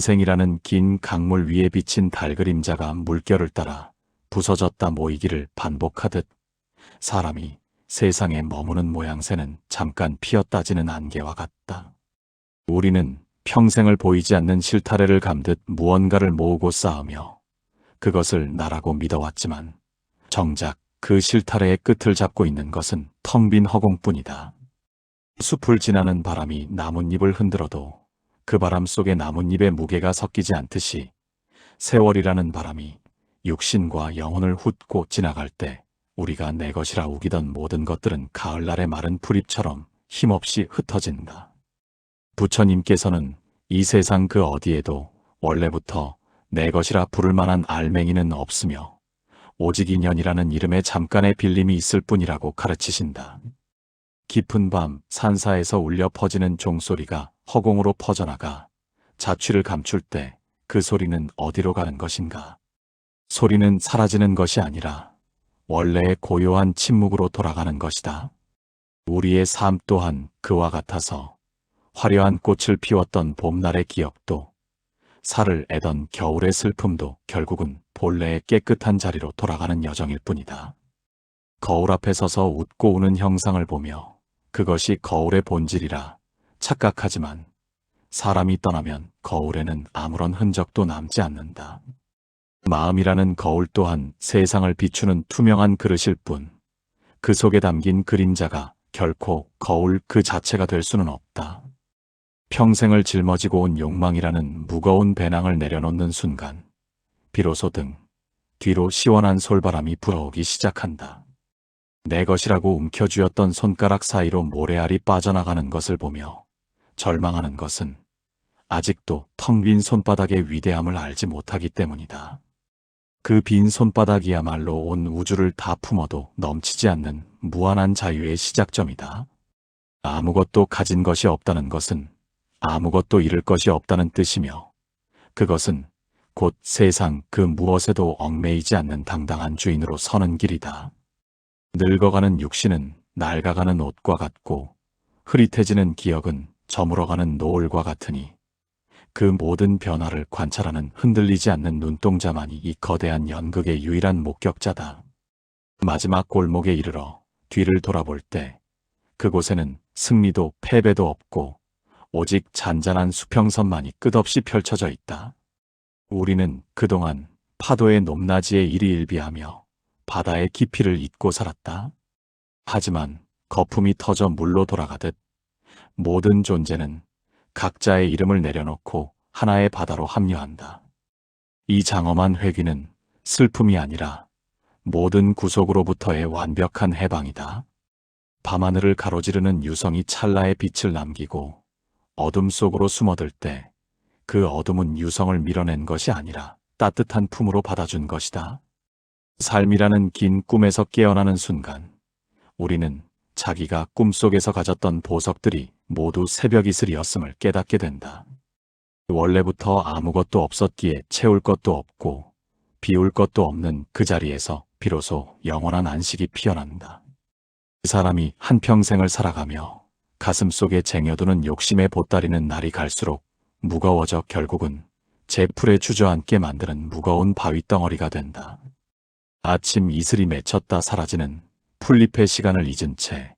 인생이라는 긴 강물 위에 비친 달 그림자가 물결을 따라 부서졌다 모이기를 반복하듯 사람이 세상에 머무는 모양새는 잠깐 피었다지는 안개와 같다. 우리는 평생을 보이지 않는 실타래를 감듯 무언가를 모으고 쌓으며 그것을 나라고 믿어왔지만 정작 그 실타래의 끝을 잡고 있는 것은 텅 빈 허공뿐이다. 숲을 지나는 바람이 나뭇잎을 흔들어도 그 바람 속에 나뭇잎의 무게가 섞이지 않듯이 세월이라는 바람이 육신과 영혼을 훑고 지나갈 때 우리가 내 것이라 우기던 모든 것들은 가을날의 마른 풀잎처럼 힘없이 흩어진다. 부처님께서는 이 세상 그 어디에도 원래부터 내 것이라 부를 만한 알맹이는 없으며 오직 인연이라는 이름의 잠깐의 빌림이 있을 뿐이라고 가르치신다. 깊은 밤 산사에서 울려 퍼지는 종소리가 허공으로 퍼져나가 자취를 감출 때 그 소리는 어디로 가는 것인가? 소리는 사라지는 것이 아니라 원래의 고요한 침묵으로 돌아가는 것이다. 우리의 삶 또한 그와 같아서 화려한 꽃을 피웠던 봄날의 기억도 살을 애던 겨울의 슬픔도 결국은 본래의 깨끗한 자리로 돌아가는 여정일 뿐이다. 거울 앞에 서서 웃고 우는 형상을 보며 그것이 거울의 본질이라 착각하지만 사람이 떠나면 거울에는 아무런 흔적도 남지 않는다. 마음이라는 거울 또한 세상을 비추는 투명한 그릇일 뿐 그 속에 담긴 그림자가 결코 거울 그 자체가 될 수는 없다. 평생을 짊어지고 온 욕망이라는 무거운 배낭을 내려놓는 순간 비로소 등 뒤로 시원한 솔바람이 불어오기 시작한다. 내 것이라고 움켜쥐었던 손가락 사이로 모래알이 빠져나가는 것을 보며 절망하는 것은 아직도 텅 빈 손바닥의 위대함을 알지 못하기 때문이다. 그 빈 손바닥이야말로 온 우주를 다 품어도 넘치지 않는 무한한 자유의 시작점이다. 아무것도 가진 것이 없다는 것은 아무것도 잃을 것이 없다는 뜻이며 그것은 곧 세상 그 무엇에도 얽매이지 않는 당당한 주인으로 서는 길이다. 늙어가는 육신은 낡아가는 옷과 같고 흐릿해지는 기억은 저물어가는 노을과 같으니 그 모든 변화를 관찰하는 흔들리지 않는 눈동자만이 이 거대한 연극의 유일한 목격자다. 마지막 골목에 이르러 뒤를 돌아볼 때 그곳에는 승리도 패배도 없고 오직 잔잔한 수평선만이 끝없이 펼쳐져 있다. 우리는 그동안 파도의 높낮이에 일희일비하며 바다의 깊이를 잊고 살았다. 하지만 거품이 터져 물로 돌아가듯 모든 존재는 각자의 이름을 내려놓고 하나의 바다로 합류한다. 이 장엄한 회귀는 슬픔이 아니라 모든 구속으로부터의 완벽한 해방이다. 밤하늘을 가로지르는 유성이 찰나의 빛을 남기고 어둠 속으로 숨어들 때 그 어둠은 유성을 밀어낸 것이 아니라 따뜻한 품으로 받아준 것이다. 삶이라는 긴 꿈에서 깨어나는 순간 우리는 자기가 꿈속에서 가졌던 보석들이 모두 새벽 이슬이었음을 깨닫게 된다. 원래부터 아무것도 없었기에 채울 것도 없고 비울 것도 없는 그 자리에서 비로소 영원한 안식이 피어난다. 그 사람이 한평생을 살아가며 가슴속에 쟁여두는 욕심의 보따리는 날이 갈수록 무거워져 결국은 제 풀에 주저앉게 만드는 무거운 바위덩어리가 된다. 아침 이슬이 맺혔다 사라지는 풀잎의 시간을 잊은 채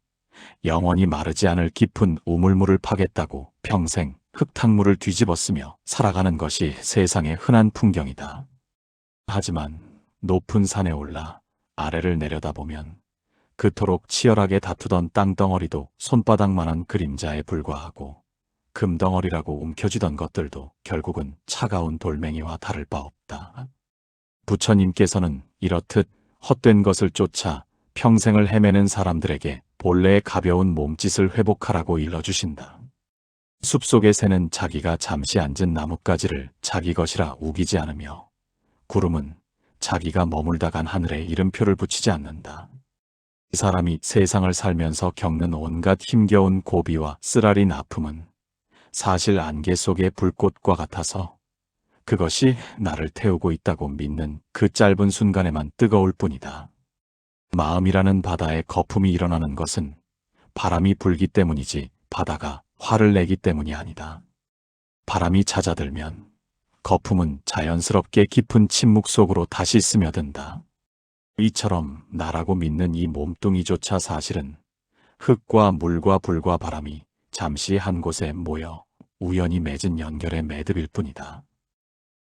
영원히 마르지 않을 깊은 우물물을 파겠다고 평생 흙탕물을 뒤집어쓰며 살아가는 것이 세상의 흔한 풍경이다. 하지만 높은 산에 올라 아래를 내려다보면 그토록 치열하게 다투던 땅덩어리도 손바닥만한 그림자에 불과하고 금덩어리라고 움켜쥐던 것들도 결국은 차가운 돌멩이와 다를 바 없다. 부처님께서는 이렇듯 헛된 것을 쫓아 평생을 헤매는 사람들에게 본래의 가벼운 몸짓을 회복하라고 일러주신다. 숲속의 새는 자기가 잠시 앉은 나뭇가지를 자기 것이라 우기지 않으며 구름은 자기가 머물다 간 하늘에 이름표를 붙이지 않는다. 이 사람이 세상을 살면서 겪는 온갖 힘겨운 고비와 쓰라린 아픔은 사실 안개 속의 불꽃과 같아서 그것이 나를 태우고 있다고 믿는 그 짧은 순간에만 뜨거울 뿐이다. 마음이라는 바다에 거품이 일어나는 것은 바람이 불기 때문이지 바다가 화를 내기 때문이 아니다. 바람이 잦아들면 거품은 자연스럽게 깊은 침묵 속으로 다시 스며든다. 이처럼 나라고 믿는 이 몸뚱이조차 사실은 흙과 물과 불과 바람이 잠시 한 곳에 모여 우연히 맺은 연결의 매듭일 뿐이다.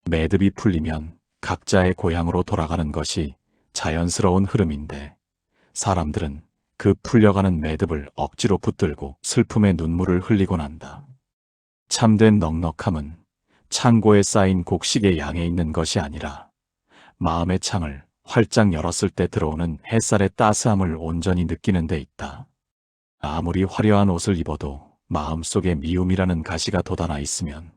매듭이 풀리면 각자의 고향으로 돌아가는 것이 자연스러운 흐름인데 사람들은 그 풀려가는 매듭을 억지로 붙들고 슬픔의 눈물을 흘리곤 한다. 참된 넉넉함은 창고에 쌓인 곡식의 양에 있는 것이 아니라 마음의 창을 활짝 열었을 때 들어오는 햇살의 따스함을 온전히 느끼는 데 있다. 아무리 화려한 옷을 입어도 마음속에 미움이라는 가시가 돋아나 있으면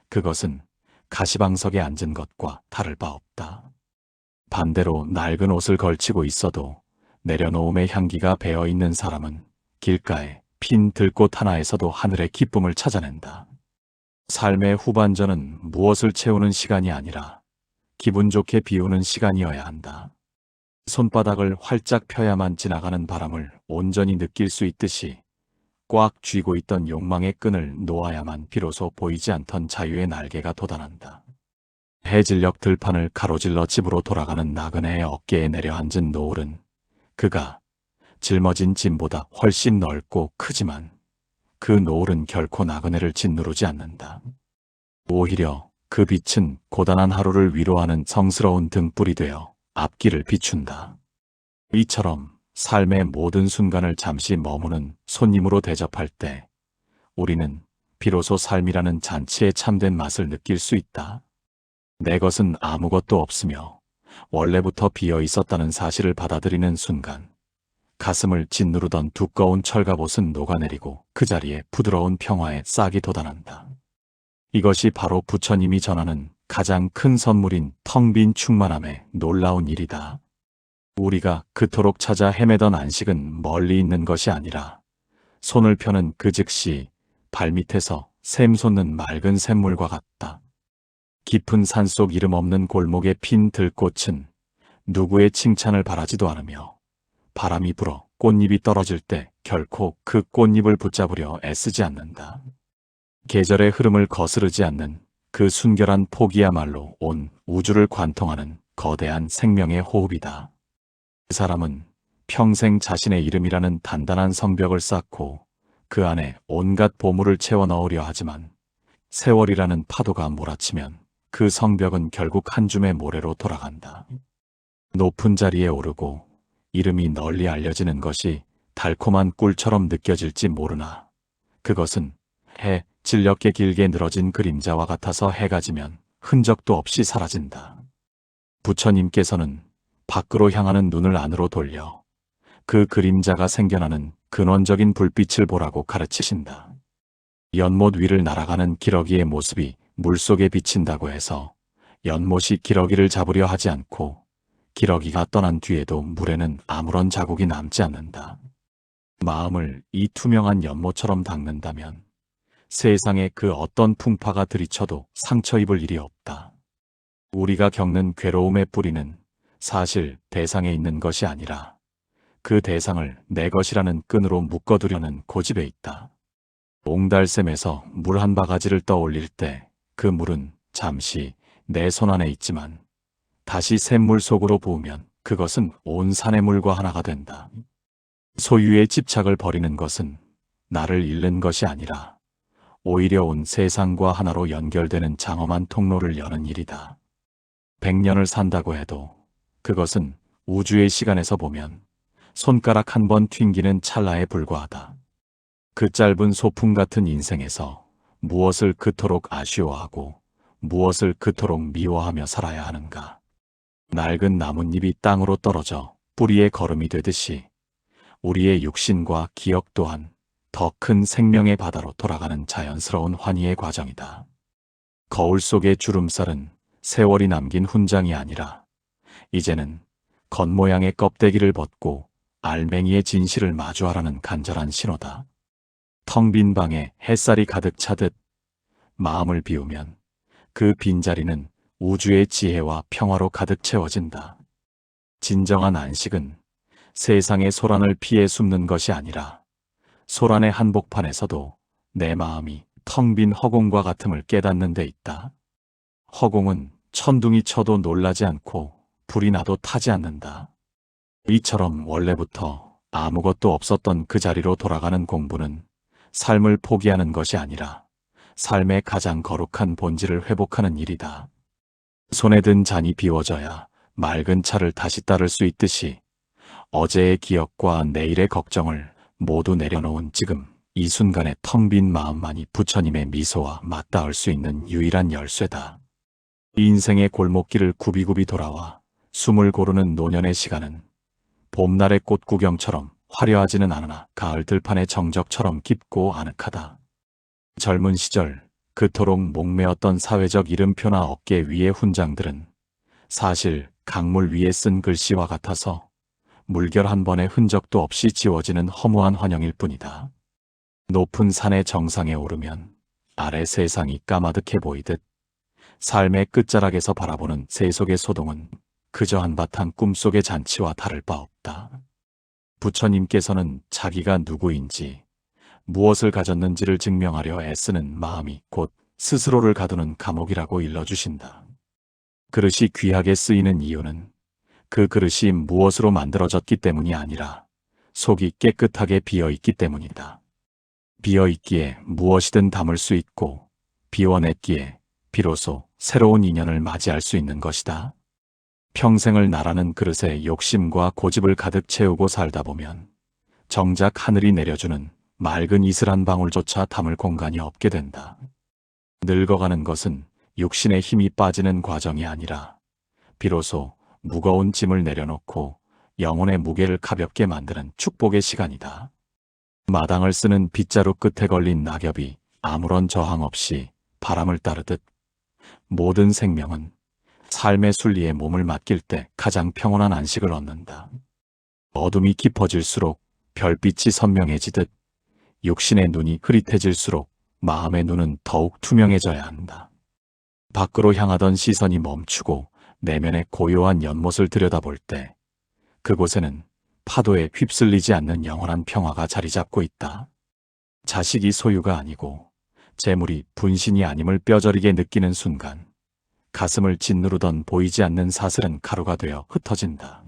그것은 가시방석에 앉은 것과 다를 바 없다. 반대로 낡은 옷을 걸치고 있어도 내려놓음의 향기가 배어있는 사람은 길가에 핀 들꽃 하나에서도 하늘의 기쁨을 찾아낸다. 삶의 후반전은 무엇을 채우는 시간이 아니라 기분 좋게 비우는 시간이어야 한다. 손바닥을 활짝 펴야만 지나가는 바람을 온전히 느낄 수 있듯이 꽉 쥐고 있던 욕망의 끈을 놓아야만 비로소 보이지 않던 자유의 날개가 돋아난다. 해질녘 들판을 가로질러 집으로 돌아가는 나그네의 어깨에 내려앉은 노을은 그가 짊어진 짐보다 훨씬 넓고 크지만 그 노을은 결코 나그네를 짓누르지 않는다. 오히려 그 빛은 고단한 하루를 위로하는 성스러운 등불이 되어 앞길을 비춘다. 이처럼 삶의 모든 순간을 잠시 머무는 손님으로 대접할 때 우리는 비로소 삶이라는 잔치의 참된 맛을 느낄 수 있다. 내 것은 아무것도 없으며 원래부터 비어 있었다는 사실을 받아들이는 순간 가슴을 짓누르던 두꺼운 철갑옷은 녹아내리고 그 자리에 부드러운 평화의 싹이 돋아난다. 이것이 바로 부처님이 전하는 가장 큰 선물인 텅 빈 충만함의 놀라운 일이다. 우리가 그토록 찾아 헤매던 안식은 멀리 있는 것이 아니라 손을 펴는 그 즉시 발밑에서 샘 솟는 맑은 샘물과 같다. 깊은 산속 이름 없는 골목에 핀 들꽃은 누구의 칭찬을 바라지도 않으며 바람이 불어 꽃잎이 떨어질 때 결코 그 꽃잎을 붙잡으려 애쓰지 않는다. 계절의 흐름을 거스르지 않는 그 순결한 폭이야말로 온 우주를 관통하는 거대한 생명의 호흡이다. 그 사람은 평생 자신의 이름이라는 단단한 성벽을 쌓고 그 안에 온갖 보물을 채워 넣으려 하지만 세월이라는 파도가 몰아치면 그 성벽은 결국 한 줌의 모래로 돌아간다. 높은 자리에 오르고 이름이 널리 알려지는 것이 달콤한 꿀처럼 느껴질지 모르나 그것은 해 질녘에 길게 늘어진 그림자와 같아서 해가 지면 흔적도 없이 사라진다. 부처님께서는 밖으로 향하는 눈을 안으로 돌려 그 그림자가 생겨나는 근원적인 불빛을 보라고 가르치신다. 연못 위를 날아가는 기러기의 모습이 물속에 비친다고 해서 연못이 기러기를 잡으려 하지 않고 기러기가 떠난 뒤에도 물에는 아무런 자국이 남지 않는다. 마음을 이 투명한 연못처럼 닦는다면 세상에 그 어떤 풍파가 들이쳐도 상처 입을 일이 없다. 우리가 겪는 괴로움의 뿌리는 사실 대상에 있는 것이 아니라 그 대상을 내 것이라는 끈으로 묶어두려는 고집에 있다. 옹달샘에서 물 한 바가지를 떠올릴 때 그 물은 잠시 내 손 안에 있지만 다시 샘물 속으로 부으면 그것은 온 산의 물과 하나가 된다. 소유의 집착을 버리는 것은 나를 잃는 것이 아니라 오히려 온 세상과 하나로 연결되는 장엄한 통로를 여는 일이다. 100년을 산다고 해도 그것은 우주의 시간에서 보면 손가락 한 번 튕기는 찰나에 불과하다. 그 짧은 소풍 같은 인생에서 무엇을 그토록 아쉬워하고 무엇을 그토록 미워하며 살아야 하는가. 낡은 나뭇잎이 땅으로 떨어져 뿌리의 거름이 되듯이 우리의 육신과 기억 또한 더 큰 생명의 바다로 돌아가는 자연스러운 환희의 과정이다. 거울 속의 주름살은 세월이 남긴 훈장이 아니라 이제는 겉모양의 껍데기를 벗고 알맹이의 진실을 마주하라는 간절한 신호다. 텅 빈 방에 햇살이 가득 차듯 마음을 비우면 그 빈자리는 우주의 지혜와 평화로 가득 채워진다. 진정한 안식은 세상의 소란을 피해 숨는 것이 아니라 소란의 한복판에서도 내 마음이 텅 빈 허공과 같음을 깨닫는 데 있다. 허공은 천둥이 쳐도 놀라지 않고 불이 나도 타지 않는다. 이처럼 원래부터 아무것도 없었던 그 자리로 돌아가는 공부는 삶을 포기하는 것이 아니라 삶의 가장 거룩한 본질을 회복하는 일이다. 손에 든 잔이 비워져야 맑은 차를 다시 따를 수 있듯이 어제의 기억과 내일의 걱정을 모두 내려놓은 지금 이 순간의 텅 빈 마음만이 부처님의 미소와 맞닿을 수 있는 유일한 열쇠다. 이 인생의 골목길을 굽이굽이 돌아와 숨을 고르는 노년의 시간은 봄날의 꽃 구경처럼 화려하지는 않으나 가을 들판의 정적처럼 깊고 아늑하다. 젊은 시절 그토록 목매었던 사회적 이름표나 어깨 위의 훈장들은 사실 강물 위에 쓴 글씨와 같아서 물결 한 번의 흔적도 없이 지워지는 허무한 환영일 뿐이다. 높은 산의 정상에 오르면 아래 세상이 까마득해 보이듯 삶의 끝자락에서 바라보는 세속의 소동은 그저 한바탕 꿈속의 잔치와 다를 바 없다. 부처님께서는 자기가 누구인지 무엇을 가졌는지를 증명하려 애쓰는 마음이 곧 스스로를 가두는 감옥이라고 일러주신다. 그릇이 귀하게 쓰이는 이유는 그 그릇이 무엇으로 만들어졌기 때문이 아니라 속이 깨끗하게 비어있기 때문이다. 비어있기에 무엇이든 담을 수 있고 비워냈기에 비로소 새로운 인연을 맞이할 수 있는 것이다. 평생을 나라는 그릇에 욕심과 고집을 가득 채우고 살다 보면 정작 하늘이 내려주는 맑은 이슬 한 방울조차 담을 공간이 없게 된다. 늙어가는 것은 육신의 힘이 빠지는 과정이 아니라 비로소 무거운 짐을 내려놓고 영혼의 무게를 가볍게 만드는 축복의 시간이다. 마당을 쓰는 빗자루 끝에 걸린 낙엽이 아무런 저항 없이 바람을 따르듯 모든 생명은 삶의 순리에 몸을 맡길 때 가장 평온한 안식을 얻는다. 어둠이 깊어질수록 별빛이 선명해지듯 육신의 눈이 흐릿해질수록 마음의 눈은 더욱 투명해져야 한다. 밖으로 향하던 시선이 멈추고 내면의 고요한 연못을 들여다볼 때 그곳에는 파도에 휩쓸리지 않는 영원한 평화가 자리 잡고 있다. 자식이 소유가 아니고 재물이 분신이 아님을 뼈저리게 느끼는 순간 가슴을 짓누르던 보이지 않는 사슬은 가루가 되어 흩어진다.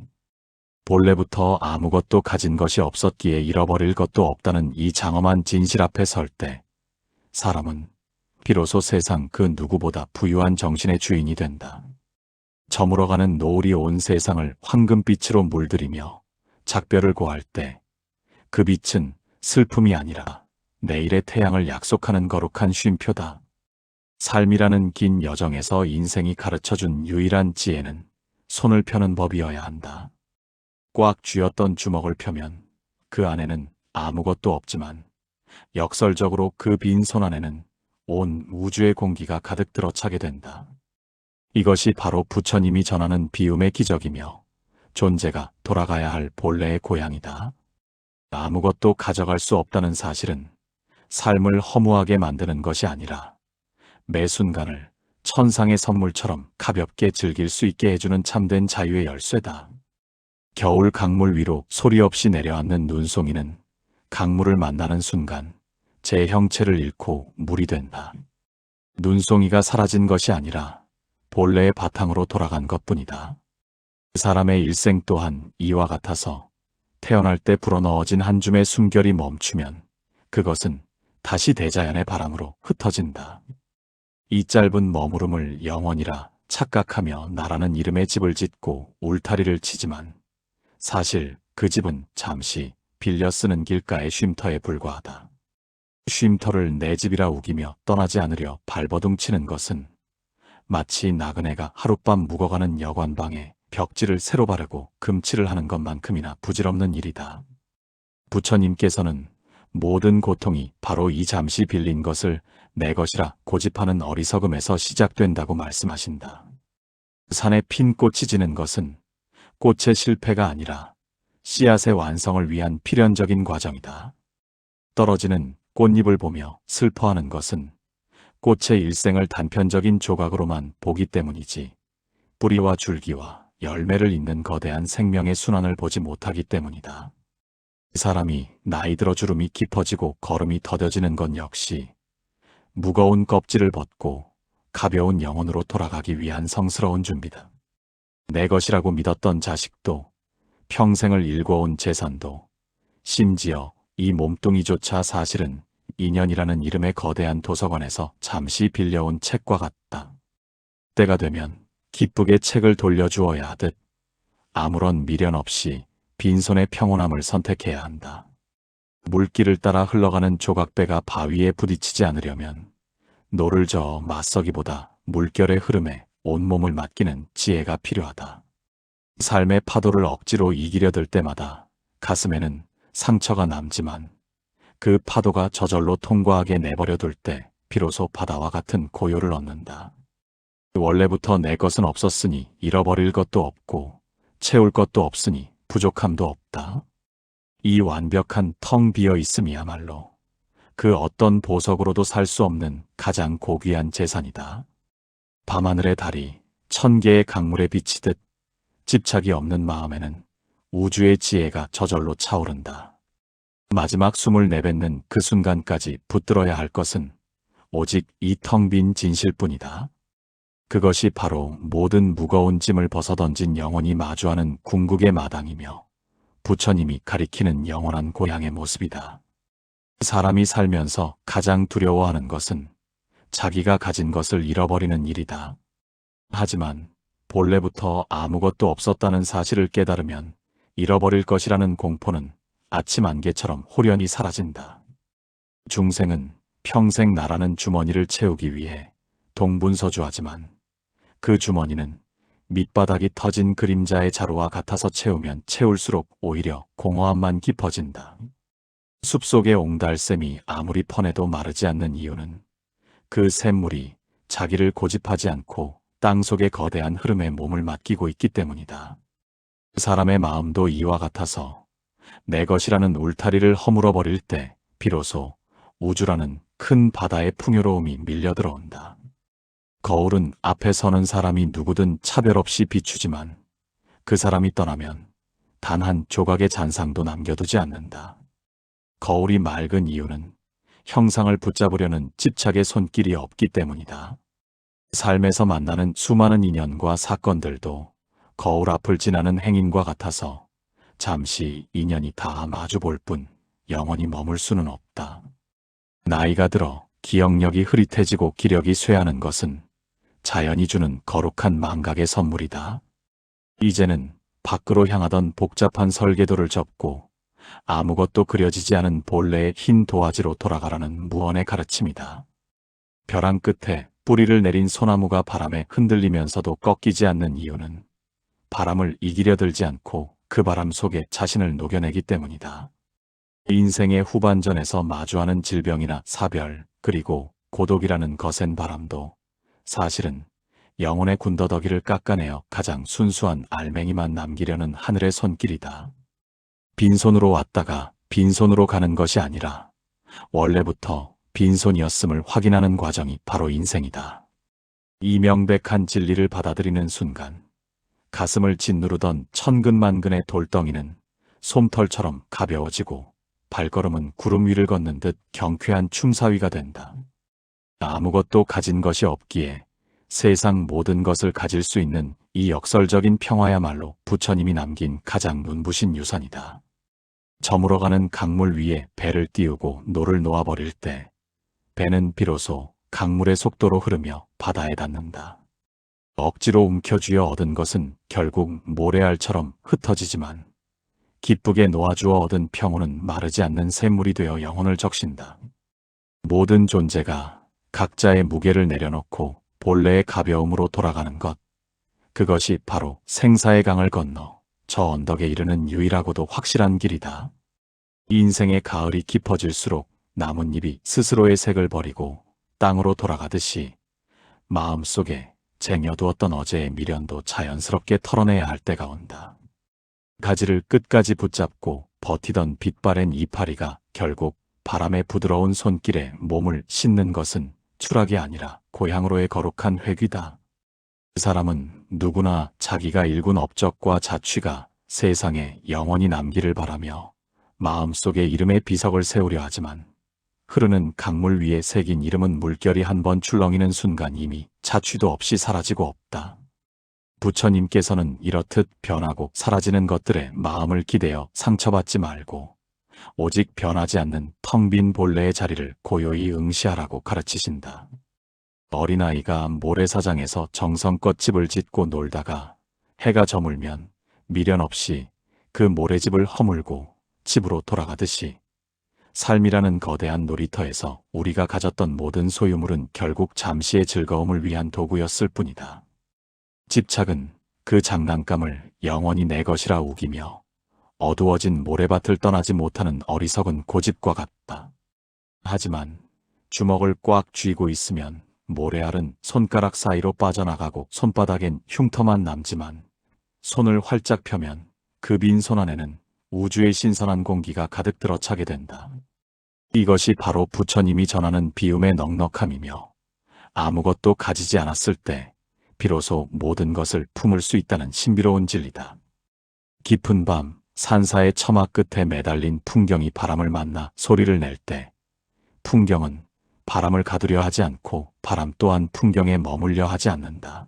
본래부터 아무것도 가진 것이 없었기에 잃어버릴 것도 없다는 이 장엄한 진실 앞에 설 때 사람은 비로소 세상 그 누구보다 부유한 정신의 주인이 된다. 저물어가는 노을이 온 세상을 황금빛으로 물들이며 작별을 고할 때 그 빛은 슬픔이 아니라 내일의 태양을 약속하는 거룩한 쉼표다. 삶이라는 긴 여정에서 인생이 가르쳐준 유일한 지혜는 손을 펴는 법이어야 한다. 꽉 쥐었던 주먹을 펴면 그 안에는 아무것도 없지만 역설적으로 그 빈 손 안에는 온 우주의 공기가 가득 들어차게 된다. 이것이 바로 부처님이 전하는 비움의 기적이며 존재가 돌아가야 할 본래의 고향이다. 아무것도 가져갈 수 없다는 사실은 삶을 허무하게 만드는 것이 아니라 매 순간을 천상의 선물처럼 가볍게 즐길 수 있게 해주는 참된 자유의 열쇠다. 겨울 강물 위로 소리 없이 내려앉는 눈송이는 강물을 만나는 순간 제 형체를 잃고 물이 된다. 눈송이가 사라진 것이 아니라 본래의 바탕으로 돌아간 것뿐이다. 그 사람의 일생 또한 이와 같아서 태어날 때 불어넣어진 한 줌의 숨결이 멈추면 그것은 다시 대자연의 바람으로 흩어진다. 이 짧은 머무름을 영원이라 착각하며 나라는 이름의 집을 짓고 울타리를 치지만 사실 그 집은 잠시 빌려 쓰는 길가의 쉼터에 불과하다. 쉼터를 내 집이라 우기며 떠나지 않으려 발버둥 치는 것은 마치 나그네가 하룻밤 묵어가는 여관방에 벽지를 새로 바르고 금칠을 하는 것만큼이나 부질없는 일이다. 부처님께서는 모든 고통이 바로 이 잠시 빌린 것을 내 것이라 고집하는 어리석음에서 시작된다고 말씀하신다. 산에 핀 꽃이 지는 것은 꽃의 실패가 아니라 씨앗의 완성을 위한 필연적인 과정이다. 떨어지는 꽃잎을 보며 슬퍼하는 것은 꽃의 일생을 단편적인 조각으로만 보기 때문이지 뿌리와 줄기와 열매를 잇는 거대한 생명의 순환을 보지 못하기 때문이다. 사람이 나이 들어 주름이 깊어지고 걸음이 더뎌지는 건 역시 무거운 껍질을 벗고 가벼운 영혼으로 돌아가기 위한 성스러운 준비다. 내 것이라고 믿었던 자식도, 평생을 일궈온 재산도, 심지어 이 몸뚱이조차 사실은 인연이라는 이름의 거대한 도서관에서 잠시 빌려온 책과 같다. 때가 되면 기쁘게 책을 돌려주어야 하듯 아무런 미련 없이 빈손의 평온함을 선택해야 한다. 물길을 따라 흘러가는 조각배가 바위에 부딪히지 않으려면 노를 저어 맞서기보다 물결의 흐름에 온몸을 맡기는 지혜가 필요하다. 삶의 파도를 억지로 이기려 들 때마다 가슴에는 상처가 남지만 그 파도가 저절로 통과하게 내버려둘 때 비로소 바다와 같은 고요를 얻는다. 원래부터 내 것은 없었으니 잃어버릴 것도 없고 채울 것도 없으니 부족함도 없다. 이 완벽한 텅 비어 있음이야말로 그 어떤 보석으로도 살 수 없는 가장 고귀한 재산이다. 밤하늘의 달이 1000개의 강물에 비치듯 집착이 없는 마음에는 우주의 지혜가 저절로 차오른다. 마지막 숨을 내뱉는 그 순간까지 붙들어야 할 것은 오직 이 텅 빈 진실뿐이다. 그것이 바로 모든 무거운 짐을 벗어던진 영혼이 마주하는 궁극의 마당이며 부처님이 가리키는 영원한 고향의 모습이다. 사람이 살면서 가장 두려워하는 것은 자기가 가진 것을 잃어버리는 일이다. 하지만 본래부터 아무것도 없었다는 사실을 깨달으면 잃어버릴 것이라는 공포는 아침 안개처럼 호련히 사라진다. 중생은 평생 나라는 주머니를 채우기 위해 동분서주하지만 그 주머니는 밑바닥이 터진 그림자의 자루와 같아서 채우면 채울수록 오히려 공허함만 깊어진다. 숲속의 옹달샘이 아무리 퍼내도 마르지 않는 이유는 그 샘물이 자기를 고집하지 않고 땅속의 거대한 흐름에 몸을 맡기고 있기 때문이다. 사람의 마음도 이와 같아서 내 것이라는 울타리를 허물어버릴 때 비로소 우주라는 큰 바다의 풍요로움이 밀려들어온다. 거울은 앞에 서는 사람이 누구든 차별 없이 비추지만 그 사람이 떠나면 단 한 조각의 잔상도 남겨두지 않는다. 거울이 맑은 이유는 형상을 붙잡으려는 집착의 손길이 없기 때문이다. 삶에서 만나는 수많은 인연과 사건들도 거울 앞을 지나는 행인과 같아서 잠시 인연이 다 마주볼 뿐 영원히 머물 수는 없다. 나이가 들어 기억력이 흐릿해지고 기력이 쇠하는 것은 자연이 주는 거룩한 망각의 선물이다. 이제는 밖으로 향하던 복잡한 설계도를 접고 아무것도 그려지지 않은 본래의 흰 도화지로 돌아가라는 무언의 가르침이다. 벼랑 끝에 뿌리를 내린 소나무가 바람에 흔들리면서도 꺾이지 않는 이유는 바람을 이기려 들지 않고 그 바람 속에 자신을 녹여내기 때문이다. 인생의 후반전에서 마주하는 질병이나 사별, 그리고 고독이라는 거센 바람도 사실은 영혼의 군더더기를 깎아내어 가장 순수한 알맹이만 남기려는 하늘의 손길이다. 빈손으로 왔다가 빈손으로 가는 것이 아니라 원래부터 빈손이었음을 확인하는 과정이 바로 인생이다. 이 명백한 진리를 받아들이는 순간 가슴을 짓누르던 천근만근의 돌덩이는 솜털처럼 가벼워지고 발걸음은 구름 위를 걷는 듯 경쾌한 춤사위가 된다. 아무것도 가진 것이 없기에 세상 모든 것을 가질 수 있는 이 역설적인 평화야말로 부처님이 남긴 가장 눈부신 유산이다. 저물어가는 강물 위에 배를 띄우고 노를 놓아버릴 때 배는 비로소 강물의 속도로 흐르며 바다에 닿는다. 억지로 움켜쥐어 얻은 것은 결국 모래알처럼 흩어지지만 기쁘게 놓아주어 얻은 평온은 마르지 않는 샘물이 되어 영혼을 적신다. 모든 존재가 각자의 무게를 내려놓고 본래의 가벼움으로 돌아가는 것, 그것이 바로 생사의 강을 건너 저 언덕에 이르는 유일하고도 확실한 길이다. 인생의 가을이 깊어질수록 나뭇잎이 스스로의 색을 버리고 땅으로 돌아가듯이 마음속에 쟁여두었던 어제의 미련도 자연스럽게 털어내야 할 때가 온다. 가지를 끝까지 붙잡고 버티던 빛바랜 이파리가 결국 바람의 부드러운 손길에 몸을 싣는 것은 추락이 아니라 고향으로의 거룩한 회귀다. 그 사람은 누구나 자기가 일군 업적과 자취가 세상에 영원히 남기를 바라며 마음속에 이름의 비석을 세우려 하지만 흐르는 강물 위에 새긴 이름은 물결이 한 번 출렁이는 순간 이미 자취도 없이 사라지고 없다. 부처님께서는 이렇듯 변하고 사라지는 것들에 마음을 기대어 상처받지 말고 오직 변하지 않는 텅 빈 본래의 자리를 고요히 응시하라고 가르치신다. 어린아이가 모래사장에서 정성껏 집을 짓고 놀다가 해가 저물면 미련 없이 그 모래집을 허물고 집으로 돌아가듯이 삶이라는 거대한 놀이터에서 우리가 가졌던 모든 소유물은 결국 잠시의 즐거움을 위한 도구였을 뿐이다. 집착은 그 장난감을 영원히 내 것이라 우기며 어두워진 모래밭을 떠나지 못하는 어리석은 고집과 같다. 하지만 주먹을 꽉 쥐고 있으면 모래알은 손가락 사이로 빠져나가고 손바닥엔 흉터만 남지만 손을 활짝 펴면 그 빈 손 안에는 우주의 신선한 공기가 가득 들어차게 된다. 이것이 바로 부처님이 전하는 비움의 넉넉함이며 아무것도 가지지 않았을 때 비로소 모든 것을 품을 수 있다는 신비로운 진리다. 깊은 밤 산사의 처마 끝에 매달린 풍경이 바람을 만나 소리를 낼 때 풍경은 바람을 가두려 하지 않고 바람 또한 풍경에 머물려 하지 않는다.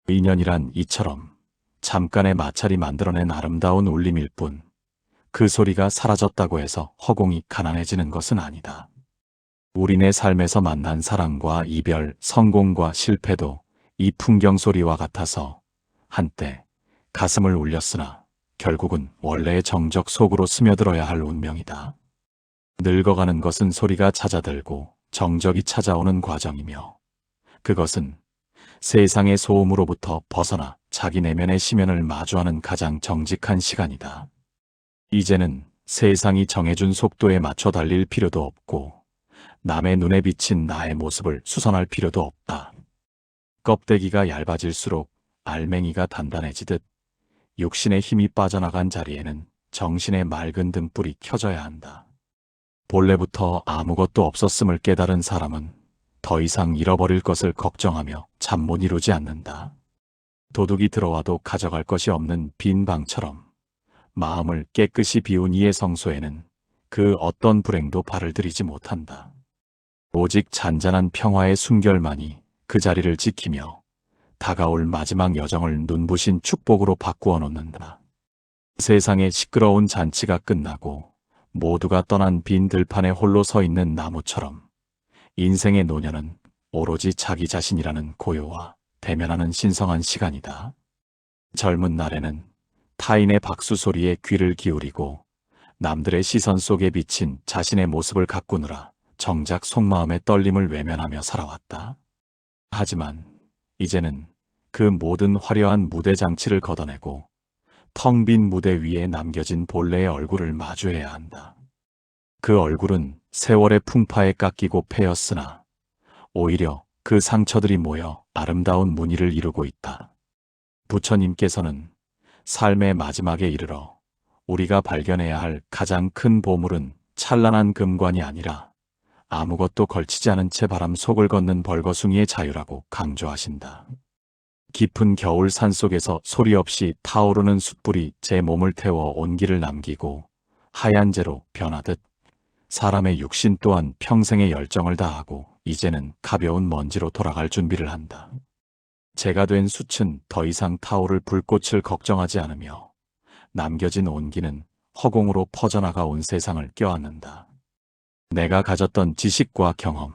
인연이란 이처럼 잠깐의 마찰이 만들어낸 아름다운 울림일 뿐 그 소리가 사라졌다고 해서 허공이 가난해지는 것은 아니다. 우리네 삶에서 만난 사랑과 이별, 성공과 실패도 이 풍경 소리와 같아서 한때 가슴을 울렸으나 결국은 원래의 정적 속으로 스며들어야 할 운명이다. 늙어가는 것은 소리가 잦아들고 정적이 찾아오는 과정이며 그것은 세상의 소음으로부터 벗어나 자기 내면의 심연을 마주하는 가장 정직한 시간이다. 이제는 세상이 정해준 속도에 맞춰 달릴 필요도 없고 남의 눈에 비친 나의 모습을 수선할 필요도 없다. 껍데기가 얇아질수록 알맹이가 단단해지듯 육신의 힘이 빠져나간 자리에는 정신의 맑은 등불이 켜져야 한다. 본래부터 아무것도 없었음을 깨달은 사람은 더 이상 잃어버릴 것을 걱정하며 잠 못 이루지 않는다. 도둑이 들어와도 가져갈 것이 없는 빈 방처럼 마음을 깨끗이 비운 이의 성소에는 그 어떤 불행도 발을 들이지 못한다. 오직 잔잔한 평화의 순결만이 그 자리를 지키며 다가올 마지막 여정을 눈부신 축복으로 바꾸어 놓는다. 세상의 시끄러운 잔치가 끝나고 모두가 떠난 빈 들판에 홀로 서 있는 나무처럼 인생의 노년은 오로지 자기 자신이라는 고요와 대면하는 신성한 시간이다. 젊은 날에는 타인의 박수 소리에 귀를 기울이고 남들의 시선 속에 비친 자신의 모습을 가꾸느라 정작 속마음의 떨림을 외면하며 살아왔다. 하지만 이제는 그 모든 화려한 무대 장치를 걷어내고 텅 빈 무대 위에 남겨진 본래의 얼굴을 마주해야 한다. 그 얼굴은 세월의 풍파에 깎이고 패였으나 오히려 그 상처들이 모여 아름다운 무늬를 이루고 있다. 부처님께서는 삶의 마지막에 이르러 우리가 발견해야 할 가장 큰 보물은 찬란한 금관이 아니라 아무것도 걸치지 않은 채 바람 속을 걷는 벌거숭이의 자유라고 강조하신다. 깊은 겨울 산속에서 소리 없이 타오르는 숯불이 제 몸을 태워 온기를 남기고 하얀 재로 변하듯 사람의 육신 또한 평생의 열정을 다하고 이제는 가벼운 먼지로 돌아갈 준비를 한다. 제가 된 숯은 더 이상 타오를 불꽃을 걱정하지 않으며 남겨진 온기는 허공으로 퍼져나가 온 세상을 껴안는다. 내가 가졌던 지식과 경험,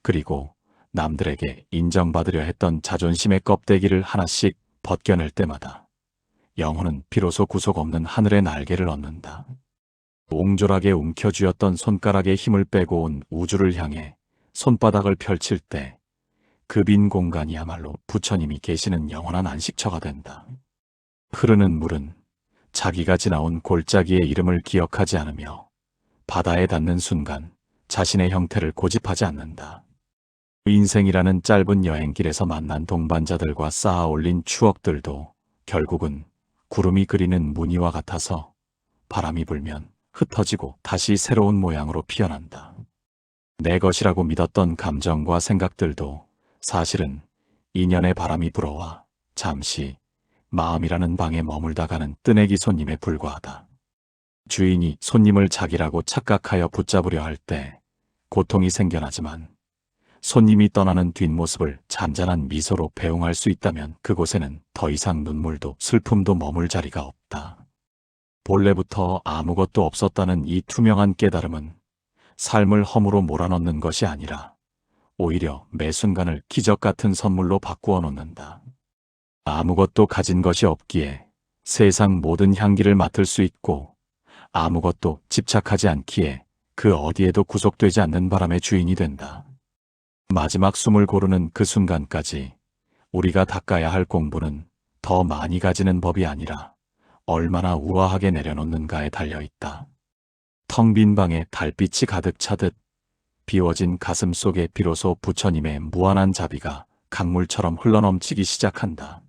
그리고 남들에게 인정받으려 했던 자존심의 껍데기를 하나씩 벗겨낼 때마다 영혼은 비로소 구속 없는 하늘의 날개를 얻는다. 옹졸하게 움켜쥐었던 손가락에 힘을 빼고 온 우주를 향해 손바닥을 펼칠 때 그 빈 공간이야말로 부처님이 계시는 영원한 안식처가 된다. 흐르는 물은 자기가 지나온 골짜기의 이름을 기억하지 않으며 바다에 닿는 순간 자신의 형태를 고집하지 않는다. 인생이라는 짧은 여행길에서 만난 동반자들과 쌓아 올린 추억들도 결국은 구름이 그리는 무늬와 같아서 바람이 불면 흩어지고 다시 새로운 모양으로 피어난다. 내 것이라고 믿었던 감정과 생각들도 사실은 인연의 바람이 불어와 잠시 마음이라는 방에 머물다 가는 뜨내기 손님에 불과하다. 주인이 손님을 자기라고 착각하여 붙잡으려 할 때 고통이 생겨나지만 손님이 떠나는 뒷모습을 잔잔한 미소로 배웅할 수 있다면 그곳에는 더 이상 눈물도 슬픔도 머물 자리가 없다. 본래부터 아무것도 없었다는 이 투명한 깨달음은 삶을 허무로 몰아넣는 것이 아니라 오히려 매 순간을 기적 같은 선물로 바꾸어 놓는다. 아무것도 가진 것이 없기에 세상 모든 향기를 맡을 수 있고 아무것도 집착하지 않기에 그 어디에도 구속되지 않는 바람의 주인이 된다. 마지막 숨을 고르는 그 순간까지 우리가 닦아야 할 공부는 더 많이 가지는 법이 아니라 얼마나 우아하게 내려놓는가에 달려있다. 텅 빈 방에 달빛이 가득 차듯 비워진 가슴 속에 비로소 부처님의 무한한 자비가 강물처럼 흘러넘치기 시작한다.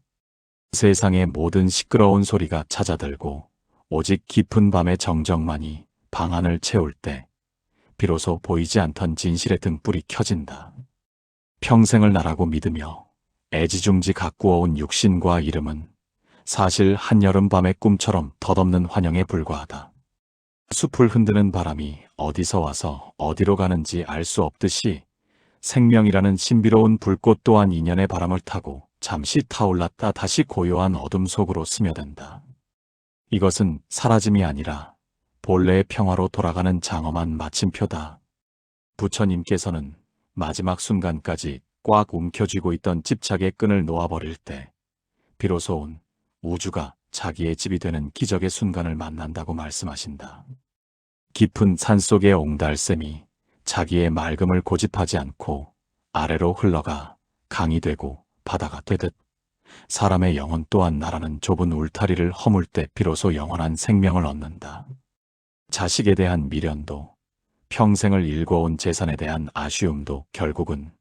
세상의 모든 시끄러운 소리가 잦아들고 오직 깊은 밤의 정적만이 방안을 채울 때 비로소 보이지 않던 진실의 등불이 켜진다. 평생을 나라고 믿으며 애지중지 가꾸어온 육신과 이름은 사실 한여름밤의 꿈처럼 덧없는 환영에 불과하다. 숲을 흔드는 바람이 어디서 와서 어디로 가는지 알 수 없듯이 생명이라는 신비로운 불꽃 또한 인연의 바람을 타고 잠시 타올랐다 다시 고요한 어둠 속으로 스며든다. 이것은 사라짐이 아니라 본래의 평화로 돌아가는 장엄한 마침표다. 부처님께서는 마지막 순간까지 꽉 움켜쥐고 있던 집착의 끈을 놓아버릴 때 비로소 온 우주가 자기의 집이 되는 기적의 순간을 만난다고 말씀하신다. 깊은 산속의 옹달샘이 자기의 맑음을 고집하지 않고 아래로 흘러가 강이 되고 바다가 되듯 사람의 영혼 또한 나라는 좁은 울타리를 허물 때 비로소 영원한 생명을 얻는다. 자식에 대한 미련도 평생을 일궈온 재산에 대한 아쉬움도 결국은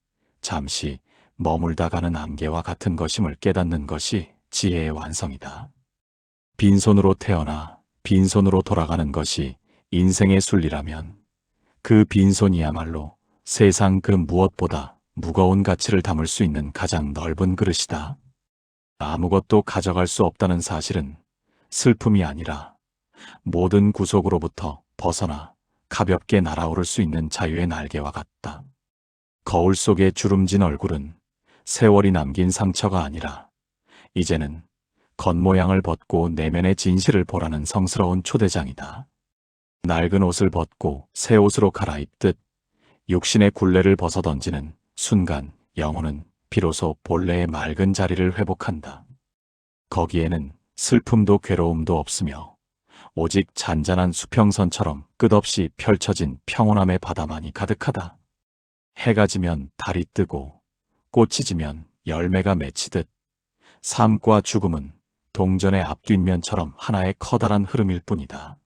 잠시 머물다 가는 안개와 같은 것임을 깨닫는 것이 지혜의 완성이다. 빈손으로 태어나 빈손으로 돌아가는 것이 인생의 순리라면 그 빈손이야말로 세상 그 무엇보다 무거운 가치를 담을 수 있는 가장 넓은 그릇이다. 아무것도 가져갈 수 없다는 사실은 슬픔이 아니라 모든 구속으로부터 벗어나 가볍게 날아오를 수 있는 자유의 날개와 같다. 거울 속에 주름진 얼굴은 세월이 남긴 상처가 아니라 이제는 겉모양을 벗고 내면의 진실을 보라는 성스러운 초대장이다. 낡은 옷을 벗고 새 옷으로 갈아입듯 육신의 굴레를 벗어던지는 순간 영혼은 비로소 본래의 맑은 자리를 회복한다. 거기에는 슬픔도 괴로움도 없으며 오직 잔잔한 수평선처럼 끝없이 펼쳐진 평온함의 바다만이 가득하다. 해가 지면 달이 뜨고 꽃이 지면 열매가 맺히듯 삶과 죽음은 동전의 앞뒷면처럼 하나의 커다란 흐름일 뿐이다.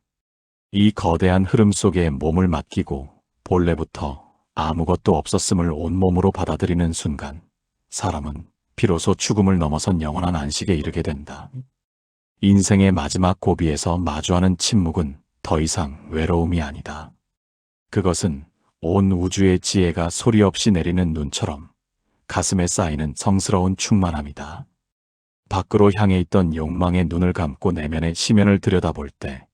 이 거대한 흐름 속에 몸을 맡기고 본래부터 아무것도 없었음을 온몸으로 받아들이는 순간 사람은 비로소 죽음을 넘어선 영원한 안식에 이르게 된다. 인생의 마지막 고비에서 마주하는 침묵은 더 이상 외로움이 아니다. 그것은 온 우주의 지혜가 소리 없이 내리는 눈처럼 가슴에 쌓이는 성스러운 충만함이다. 밖으로 향해 있던 욕망의 눈을 감고 내면의 심연을 들여다볼 때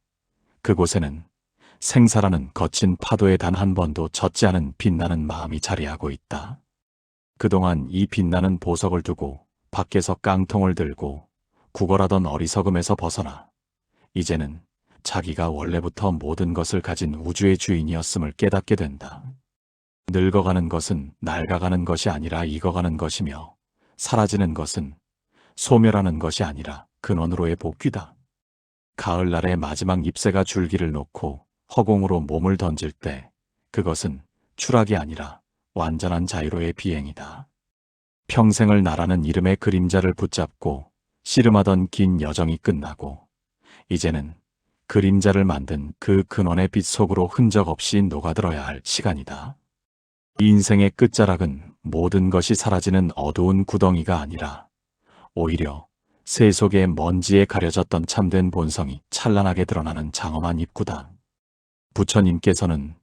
그곳에는 생사라는 거친 파도에 단 한 번도 젖지 않은 빛나는 마음이 자리하고 있다. 그동안 이 빛나는 보석을 두고 밖에서 깡통을 들고 구걸하던 어리석음에서 벗어나 이제는 자기가 원래부터 모든 것을 가진 우주의 주인이었음을 깨닫게 된다. 늙어가는 것은 낡아가는 것이 아니라 익어가는 것이며 사라지는 것은 소멸하는 것이 아니라 근원으로의 복귀다. 가을날의 마지막 잎새가 줄기를 놓고 허공으로 몸을 던질 때 그것은 추락이 아니라 완전한 자유로의 비행이다. 평생을 나라는 이름의 그림자를 붙잡고 씨름하던 긴 여정이 끝나고 이제는 그림자를 만든 그 근원의 빛 속으로 흔적 없이 녹아들어야 할 시간이다. 인생의 끝자락은 모든 것이 사라지는 어두운 구덩이가 아니라 오히려 새 속의 먼지에 가려졌던 참된 본성이 찬란하게 드러나는 장엄한 입구다. 부처님께서는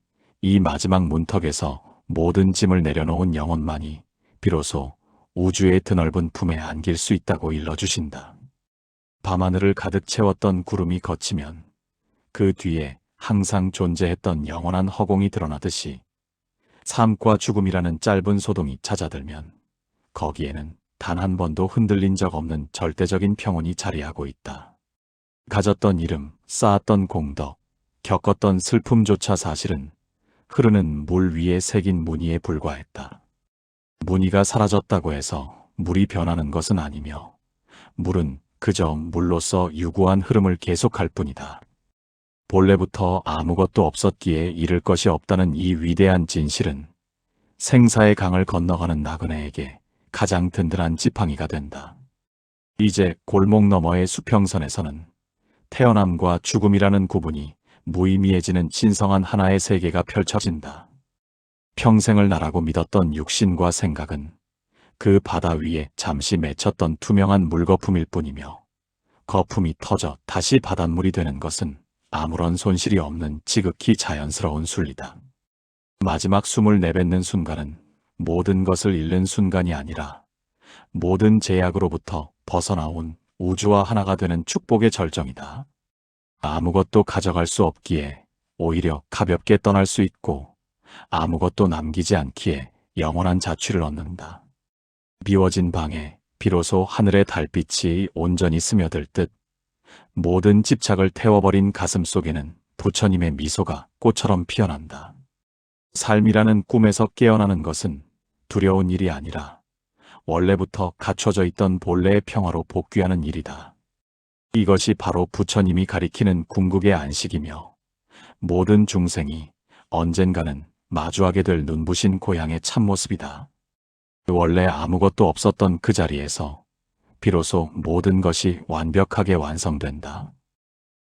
이 마지막 문턱에서 모든 짐을 내려놓은 영혼만이 비로소 우주의 드넓은 품에 안길 수 있다고 일러주신다. 밤하늘을 가득 채웠던 구름이 걷히면 그 뒤에 항상 존재했던 영원한 허공이 드러나듯이 삶과 죽음이라는 짧은 소동이 찾아들면 거기에는 단 한 번도 흔들린 적 없는 절대적인 평온이 자리하고 있다. 가졌던 이름, 쌓았던 공덕, 겪었던 슬픔조차 사실은 흐르는 물 위에 새긴 무늬에 불과했다. 무늬가 사라졌다고 해서 물이 변하는 것은 아니며 물은 그저 물로서 유구한 흐름을 계속할 뿐이다. 본래부터 아무것도 없었기에 잃을 것이 없다는 이 위대한 진실은 생사의 강을 건너가는 나그네에게 가장 든든한 지팡이가 된다. 이제 골목 너머의 수평선에서는 태어남과 죽음이라는 구분이 무의미해지는 신성한 하나의 세계가 펼쳐진다. 평생을 나라고 믿었던 육신과 생각은 그 바다 위에 잠시 맺혔던 투명한 물거품일 뿐이며 거품이 터져 다시 바닷물이 되는 것은 아무런 손실이 없는 지극히 자연스러운 순리다. 마지막 숨을 내뱉는 순간은 모든 것을 잃는 순간이 아니라 모든 제약으로부터 벗어나온 우주와 하나가 되는 축복의 절정이다. 아무것도 가져갈 수 없기에 오히려 가볍게 떠날 수 있고 아무것도 남기지 않기에 영원한 자취를 얻는다. 미워진 방에 비로소 하늘의 달빛이 온전히 스며들 듯 모든 집착을 태워버린 가슴 속에는 부처님의 미소가 꽃처럼 피어난다. 삶이라는 꿈에서 깨어나는 것은 두려운 일이 아니라 원래부터 갖춰져 있던 본래의 평화로 복귀하는 일이다. 이것이 바로 부처님이 가리키는 궁극의 안식이며 모든 중생이 언젠가는 마주하게 될 눈부신 고향의 참모습이다. 원래 아무것도 없었던 그 자리에서 비로소 모든 것이 완벽하게 완성된다.